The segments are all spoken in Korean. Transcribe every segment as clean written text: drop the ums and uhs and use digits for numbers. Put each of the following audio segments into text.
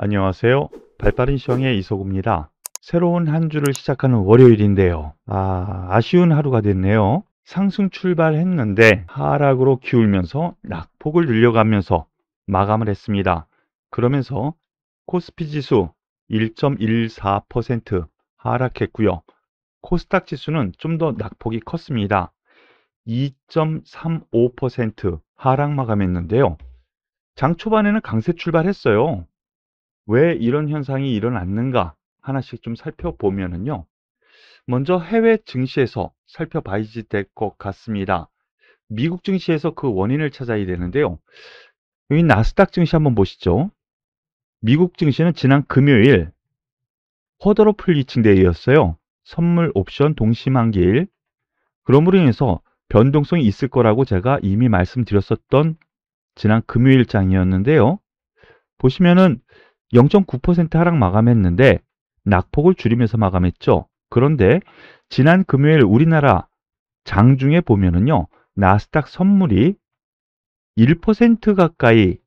안녕하세요. 발빠른 시황의 이소구입니다. 새로운 한 주를 시작하는 월요일인데요. 아쉬운 하루가 됐네요. 상승 출발했는데 하락으로 기울면서 낙폭을 늘려가면서 마감을 했습니다. 그러면서 코스피 지수 1.14% 하락했고요. 코스닥 지수는 좀 더 낙폭이 컸습니다. 2.35% 하락 마감했는데요. 장 초반에는 강세 출발했어요. 왜 이런 현상이 일어났는가 하나씩 좀 살펴보면은요. 먼저 해외 증시에서 살펴봐야 될 것 같습니다. 미국 증시에서 그 원인을 찾아야 되는데요. 여기 나스닥 증시 한번 보시죠. 미국 증시는 지난 금요일 허더로 풀리칭 데이였어요. 선물 옵션 동시만기일. 그러므로 인해서 변동성이 있을 거라고 제가 이미 말씀드렸었던 지난 금요일장이었는데요. 보시면은 0.9% 하락 마감했는데 낙폭을 줄이면서 마감했죠. 그런데 지난 금요일 우리나라 장중에 보면은요. 나스닥 선물이 1% 가까이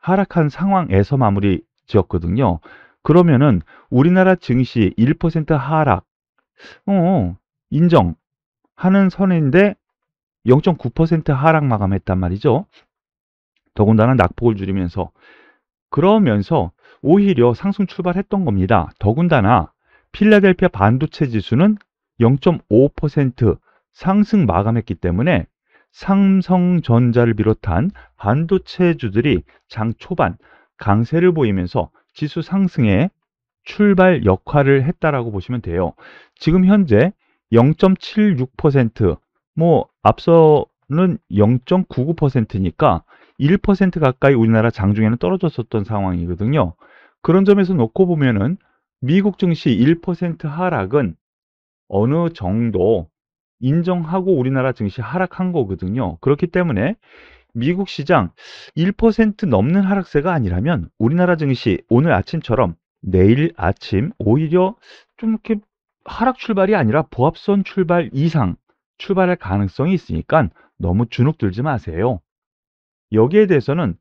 하락한 상황에서 마무리 지었거든요. 그러면은 우리나라 증시 1% 하락 인정하는 선인데 0.9% 하락 마감했단 말이죠. 더군다나 낙폭을 줄이면서 그러면서 오히려 상승 출발했던 겁니다. 더군다나 필라델피아 반도체 지수는 0.5% 상승 마감했기 때문에 삼성전자를 비롯한 반도체주들이 장 초반 강세를 보이면서 지수 상승에 출발 역할을 했다라고 보시면 돼요. 지금 현재 0.76%, 앞서는 0.99%니까 1% 가까이 우리나라 장중에는 떨어졌었던 상황이거든요. 그런 점에서 놓고 보면은 미국 증시 1% 하락은 어느 정도 인정하고 우리나라 증시 하락한 거거든요. 그렇기 때문에 미국 시장 1% 넘는 하락세가 아니라면 우리나라 증시 오늘 아침처럼 내일 아침 오히려 좀 이렇게 하락 출발이 아니라 보합선 출발 이상 출발할 가능성이 있으니까 너무 주눅 들지 마세요. 여기에 대해서는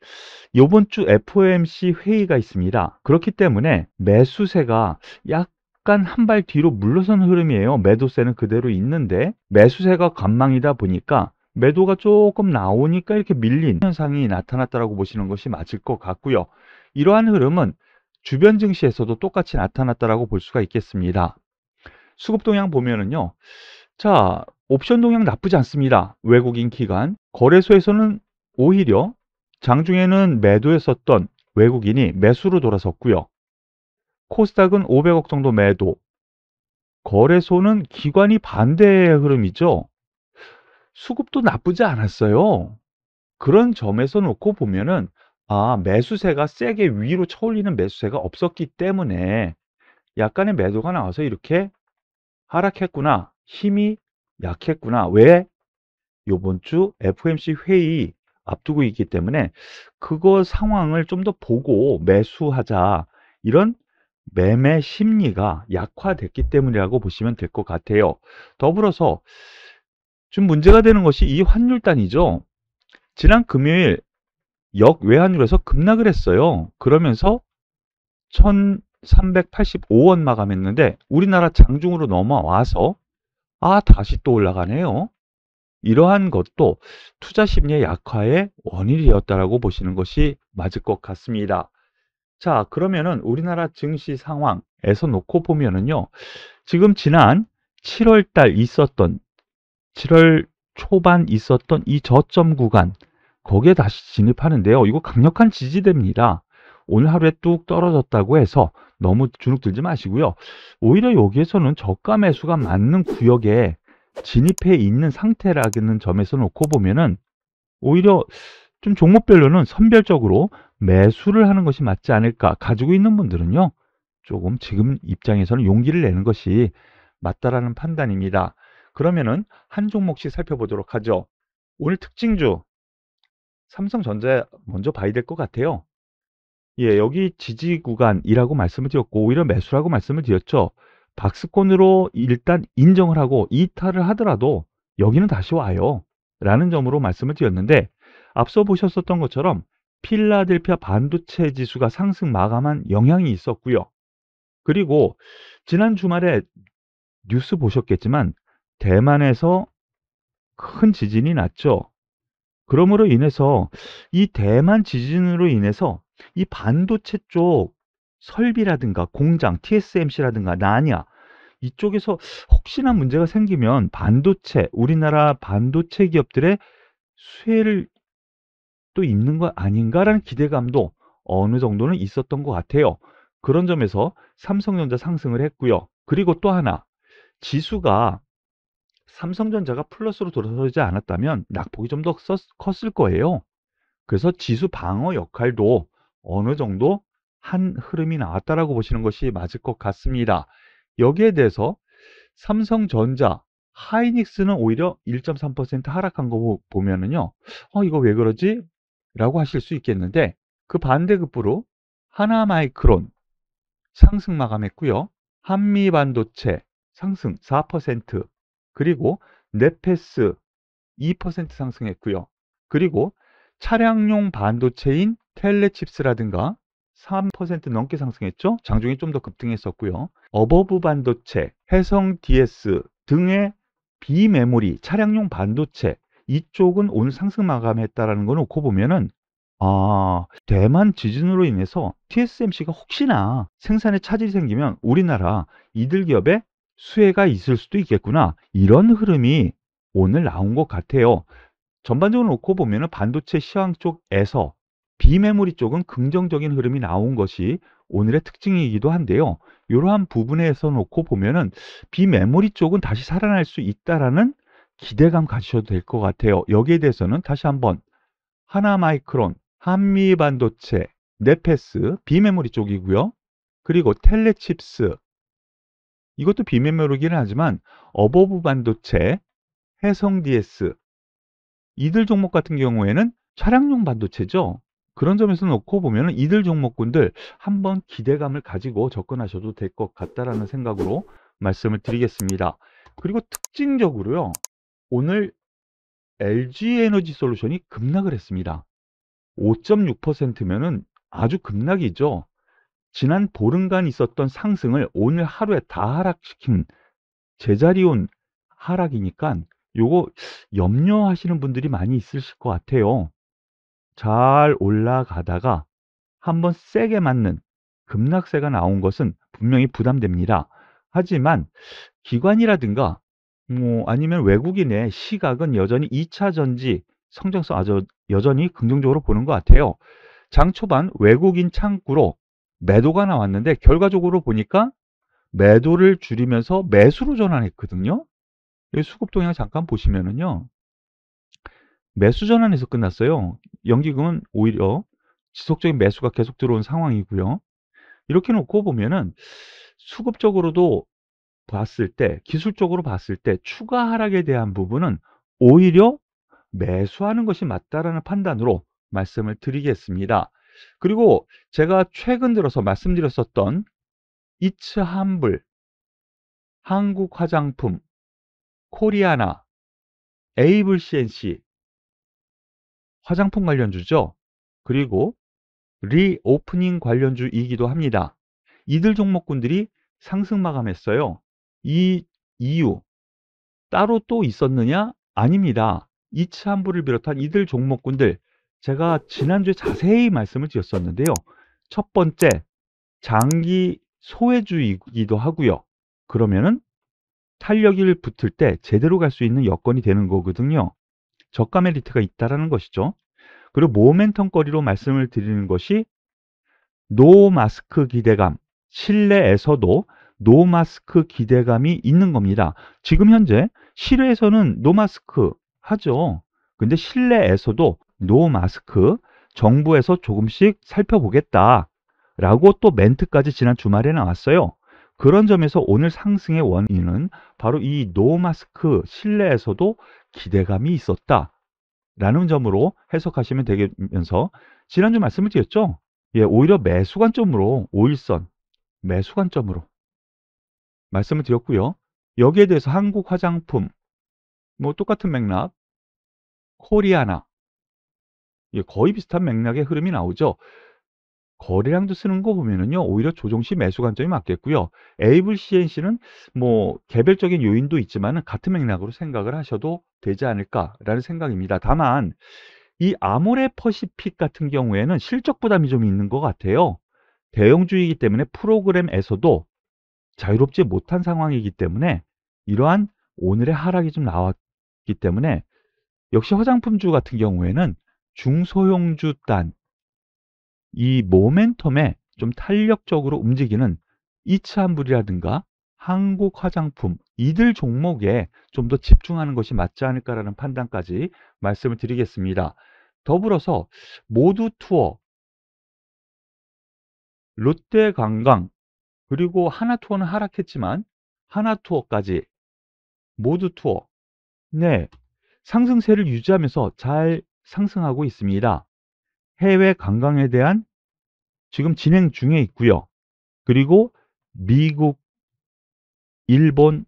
이번 주 FOMC 회의가 있습니다. 그렇기 때문에 매수세가 약간 한 발 뒤로 물러선 흐름이에요. 매도세는 그대로 있는데 매수세가 관망이다 보니까 매도가 조금 나오니까 이렇게 밀린 현상이 나타났다고 보시는 것이 맞을 것 같고요. 이러한 흐름은 주변 증시에서도 똑같이 나타났다고 볼 수가 있겠습니다. 수급 동향 보면은요. 자, 옵션 동향 나쁘지 않습니다. 외국인 기관. 거래소에서는 오히려 장중에는 매도했었던 외국인이 매수로 돌아섰고요. 코스닥은 500억 정도 매도. 거래소는 기관이 반대의 흐름이죠. 수급도 나쁘지 않았어요. 그런 점에서 놓고 보면은 매수세가 세게 위로 쳐올리는 매수세가 없었기 때문에 약간의 매도가 나와서 이렇게 하락했구나. 힘이 약했구나. 왜? 요번 주 FOMC 회의 앞두고 있기 때문에 그거 상황을 좀 더 보고 매수하자. 이런 매매 심리가 약화됐기 때문이라고 보시면 될 것 같아요. 더불어서 좀 문제가 되는 것이 이 환율단이죠. 지난 금요일 역외환율에서 급락을 했어요. 그러면서 1385원 마감했는데 우리나라 장중으로 넘어와서 다시 또 올라가네요. 이러한 것도 투자 심리의 약화의 원인이었다라고 보시는 것이 맞을 것 같습니다. 자, 그러면은 우리나라 증시 상황에서 놓고 보면은요. 지금 지난 7월 달 있었던 7월 초반 있었던 이 저점 구간 거기에 다시 진입하는데요. 이거 강력한 지지대입니다. 오늘 하루에 뚝 떨어졌다고 해서 너무 주눅 들지 마시고요. 오히려 여기에서는 저가 매수가 맞는 구역에 진입해 있는 상태라는 점에서 놓고 보면은 오히려 좀 종목별로는 선별적으로 매수를 하는 것이 맞지 않을까. 가지고 있는 분들은요. 조금 지금 입장에서는 용기를 내는 것이 맞다라는 판단입니다. 그러면은 한 종목씩 살펴보도록 하죠. 오늘 특징주 삼성전자 먼저 봐야 될 것 같아요. 예, 여기 지지 구간이라고 말씀을 드렸고 오히려 매수라고 말씀을 드렸죠. 박스권으로 일단 인정을 하고 이탈을 하더라도 여기는 다시 와요. 라는 점으로 말씀을 드렸는데 앞서 보셨었던 것처럼 필라델피아 반도체 지수가 상승 마감한 영향이 있었고요. 그리고 지난 주말에 뉴스 보셨겠지만 대만에서 큰 지진이 났죠. 그러므로 인해서 이 대만 지진으로 인해서 이 반도체 쪽 설비라든가 공장, TSMC라든가 나냐 이쪽에서 혹시나 문제가 생기면 반도체, 우리나라 반도체 기업들의 수혜를 또 입는 거 아닌가라는 기대감도 어느 정도는 있었던 것 같아요. 그런 점에서 삼성전자 상승을 했고요. 그리고 또 하나, 지수가 삼성전자가 플러스로 돌아서지 않았다면 낙폭이 좀 더 컸을 거예요. 그래서 지수 방어 역할도 어느 정도 한 흐름이 나왔다라고 보시는 것이 맞을 것 같습니다. 여기에 대해서 삼성전자, 하이닉스는 오히려 1.3% 하락한 거 보면은요, 이거 왜 그러지? 라고 하실 수 있겠는데, 그 반대급부로 하나마이크론 상승 마감했고요. 한미반도체 상승 4%, 그리고 넷패스 2% 상승했고요. 그리고 차량용 반도체인 텔레칩스라든가 3% 넘게 상승했죠. 장중에 좀 더 급등했었고요. 어버브 반도체, 해성 DS 등의 비메모리, 차량용 반도체 이쪽은 오늘 상승 마감했다라는 거 놓고 보면은 대만 지진으로 인해서 TSMC가 혹시나 생산에 차질이 생기면 우리나라 이들 기업에 수혜가 있을 수도 있겠구나. 이런 흐름이 오늘 나온 것 같아요. 전반적으로 놓고 보면은 반도체 시황 쪽에서 비메모리 쪽은 긍정적인 흐름이 나온 것이 오늘의 특징이기도 한데요. 이러한 부분에서 놓고 보면은 비메모리 쪽은 다시 살아날 수 있다라는 기대감 가지셔도 될 것 같아요. 여기에 대해서는 다시 한번 하나마이크론, 한미반도체, 넷패스, 비메모리 쪽이고요. 그리고 텔레칩스, 이것도 비메모리긴 하지만 어버브 반도체, 해성 DS, 이들 종목 같은 경우에는 차량용 반도체죠. 그런 점에서 놓고 보면 이들 종목군들 한번 기대감을 가지고 접근하셔도 될 것 같다라는 생각으로 말씀을 드리겠습니다. 그리고 특징적으로요. 오늘 LG에너지솔루션이 급락을 했습니다. 5.6%면은 아주 급락이죠. 지난 보름간 있었던 상승을 오늘 하루에 다 하락시킨 제자리 온 하락이니까 요거 염려하시는 분들이 많이 있으실 것 같아요. 잘 올라가다가 한번 세게 맞는 급락세가 나온 것은 분명히 부담됩니다. 하지만 기관이라든가 아니면 외국인의 시각은 여전히 2차 전지 성장성 아주 여전히 긍정적으로 보는 것 같아요. 장 초반 외국인 창구로 매도가 나왔는데 결과적으로 보니까 매도를 줄이면서 매수로 전환했거든요. 여기 수급 동향 잠깐 보시면은요. 매수 전환에서 끝났어요. 연기금은 오히려 지속적인 매수가 계속 들어온 상황이고요. 이렇게 놓고 보면은 수급적으로도 봤을 때, 기술적으로 봤을 때 추가 하락에 대한 부분은 오히려 매수하는 것이 맞다라는 판단으로 말씀을 드리겠습니다. 그리고 제가 최근 들어서 말씀드렸었던 이츠한불, 한국화장품, 코리아나, 에이블 CNC 화장품 관련주죠. 그리고 리오프닝 관련주이기도 합니다. 이들 종목군들이 상승 마감했어요. 이 이유 따로 또 있었느냐? 아닙니다. 이츠한불을 비롯한 이들 종목군들 제가 지난주에 자세히 말씀을 드렸었는데요. 첫 번째, 장기 소외주이기도 하고요. 그러면은 탄력이 붙을 때 제대로 갈 수 있는 여건이 되는 거거든요. 저가 메리트가 있다라는 것이죠. 그리고 모멘텀거리로 말씀을 드리는 것이 노 마스크 기대감, 실내에서도 노 마스크 기대감이 있는 겁니다. 지금 현재 실외에서는 노 마스크 하죠. 근데 실내에서도 노 마스크 정부에서 조금씩 살펴보겠다 라고 또 멘트까지 지난 주말에 나왔어요. 그런 점에서 오늘 상승의 원인은 바로 이 노 마스크 실내에서도 기대감이 있었다 라는 점으로 해석하시면 되면서 지난주 말씀을 드렸죠. 예, 오히려 매수 관점으로 5일선 매수 관점으로 말씀을 드렸고요. 여기에 대해서 한국 화장품 뭐 똑같은 맥락, 코리아나 예, 거의 비슷한 맥락의 흐름이 나오죠. 거래량도 쓰는 거 보면은요, 오히려 조정시 매수 관점이 맞겠고요. 에이블 CNC는 뭐 개별적인 요인도 있지만은 같은 맥락으로 생각을 하셔도 되지 않을까라는 생각입니다. 다만 이 아모레 퍼시픽 같은 경우에는 실적 부담이 좀 있는 것 같아요. 대형주이기 때문에 프로그램에서도 자유롭지 못한 상황이기 때문에 이러한 오늘의 하락이 좀 나왔기 때문에 역시 화장품주 같은 경우에는 중소형주 단 이 모멘텀에 좀 탄력적으로 움직이는 이츠한불이라든가 한국 화장품 이들 종목에 좀 더 집중하는 것이 맞지 않을까라는 판단까지 말씀을 드리겠습니다. 더불어서 모두투어, 롯데관광 그리고 하나투어는 하락했지만 하나투어까지 모두투어 네, 상승세를 유지하면서 잘 상승하고 있습니다. 해외 관광에 대한 지금 진행 중에 있고요. 그리고 미국, 일본,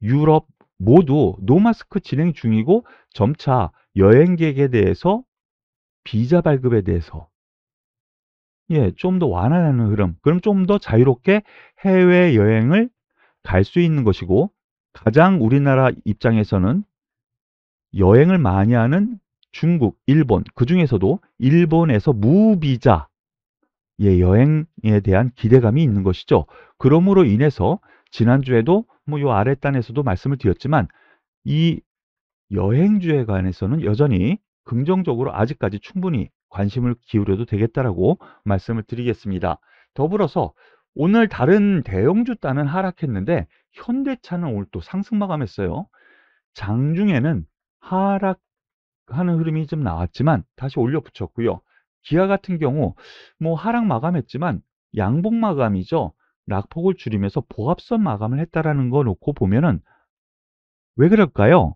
유럽 모두 노마스크 진행 중이고 점차 여행객에 대해서 비자 발급에 대해서 예, 좀 더 완화하는 흐름. 그럼 좀 더 자유롭게 해외 여행을 갈 수 있는 것이고 가장 우리나라 입장에서는 여행을 많이 하는 중국, 일본 그중에서도 일본에서 무비자 예, 여행에 대한 기대감이 있는 것이죠. 그러므로 인해서 지난주에도 뭐 요 아랫단에서도 말씀을 드렸지만 이 여행주에 관해서는 여전히 긍정적으로 아직까지 충분히 관심을 기울여도 되겠다라고 말씀을 드리겠습니다. 더불어서 오늘 다른 대형주 단은 하락했는데 현대차는 오늘 또 상승 마감했어요. 장중에는 하락하는 흐름이 좀 나왔지만 다시 올려붙였고요. 기아 같은 경우 뭐 하락 마감했지만 양봉 마감이죠. 낙폭을 줄이면서 보합선 마감을 했다라는 거 놓고 보면은 왜 그럴까요?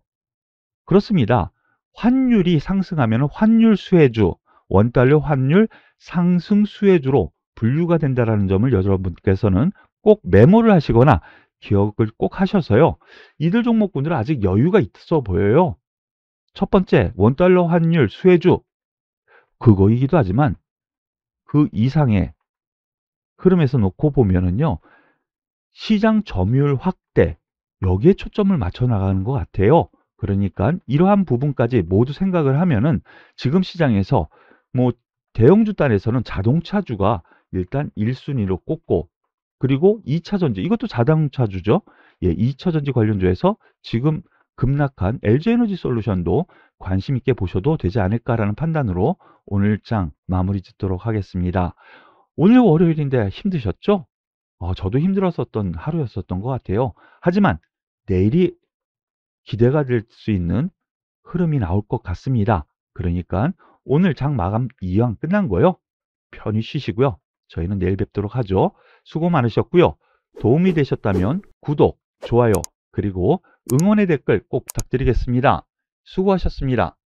그렇습니다. 환율이 상승하면 환율 수혜주, 원달러 환율 상승 수혜주로 분류가 된다는 점을 여러분께서는 꼭 메모를 하시거나 기억을 꼭 하셔서요. 이들 종목군들은 아직 여유가 있어 보여요. 첫 번째, 원달러 환율 수혜주 그거이기도 하지만 그 이상의 흐름에서 놓고 보면은요. 시장 점유율 확대 여기에 초점을 맞춰 나가는 것 같아요. 그러니까 이러한 부분까지 모두 생각을 하면은 지금 시장에서 뭐 대형주 단에서는 자동차주가 일단 1순위로 꼽고 그리고 2차 전지 이것도 자동차주죠. 예, 2차 전지 관련주에서 지금 급락한 LG에너지 솔루션도 관심 있게 보셔도 되지 않을까라는 판단으로 오늘 장 마무리 짓도록 하겠습니다. 오늘 월요일인데 힘드셨죠? 저도 힘들었었던 하루였었던 것 같아요. 하지만 내일이 기대가 될 수 있는 흐름이 나올 것 같습니다. 그러니까 오늘 장 마감 이왕 끝난 거요. 편히 쉬시고요. 저희는 내일 뵙도록 하죠. 수고 많으셨고요. 도움이 되셨다면 구독, 좋아요, 그리고 응원의 댓글 꼭 부탁드리겠습니다. 수고하셨습니다.